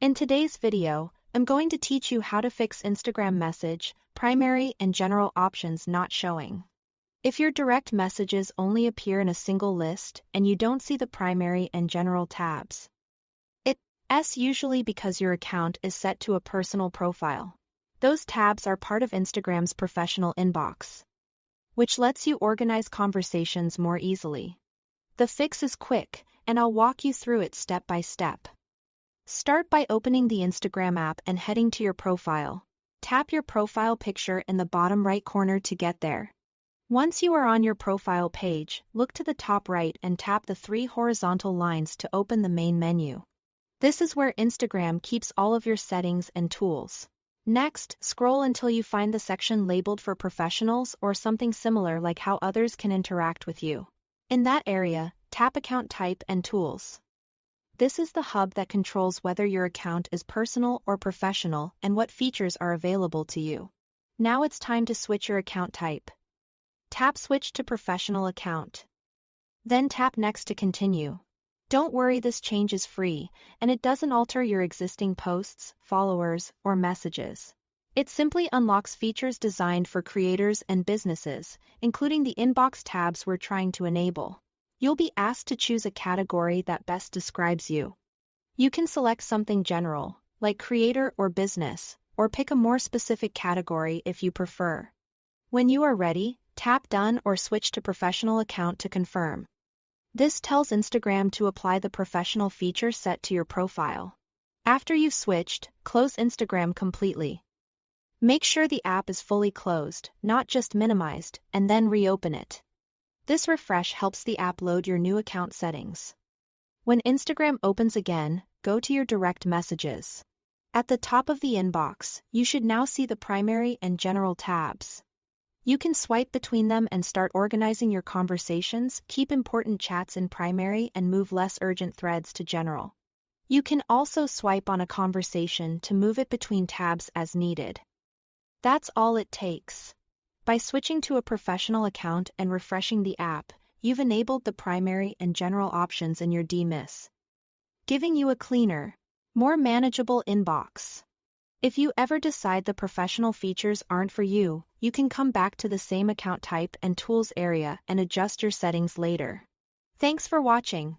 In today's video, I'm going to teach you how to fix Instagram message, primary and general options not showing. If your direct messages only appear in a single list and you don't see the primary and general tabs, it's usually because your account is set to a personal profile. Those tabs are part of Instagram's professional inbox, which lets you organize conversations more easily. The fix is quick, and I'll walk you through it step by step. Start by opening the Instagram app and heading to your profile. Tap your profile picture in the bottom right corner to get there. Once you are on your profile page, look to the top right and tap the three horizontal lines to open the main menu. This is where Instagram keeps all of your settings and tools. Next, scroll until you find the section labeled for professionals or something similar like how others can interact with you. In that area, tap Account Type and Tools. This is the hub that controls whether your account is personal or professional and what features are available to you. Now it's time to switch your account type. Tap Switch to Professional Account. Then tap Next to continue. Don't worry, this change is free, and it doesn't alter your existing posts, followers, or messages. It simply unlocks features designed for creators and businesses, including the inbox tabs we're trying to enable. You'll be asked to choose a category that best describes you. You can select something general, like creator or business, or pick a more specific category if you prefer. When you are ready, tap Done or switch to Professional Account to confirm. This tells Instagram to apply the professional feature set to your profile. After you've switched, close Instagram completely. Make sure the app is fully closed, not just minimized, and then reopen it. This refresh helps the app load your new account settings. When Instagram opens again, go to your direct messages. At the top of the inbox, you should now see the primary and general tabs. You can swipe between them and start organizing your conversations, keep important chats in primary and move less urgent threads to general. You can also swipe on a conversation to move it between tabs as needed. That's all it takes. By switching to a professional account and refreshing the app, you've enabled the primary and general options in your DMIS, giving you a cleaner, more manageable inbox. If you ever decide the professional features aren't for you, you can come back to the same account type and tools area and adjust your settings later. Thanks for watching.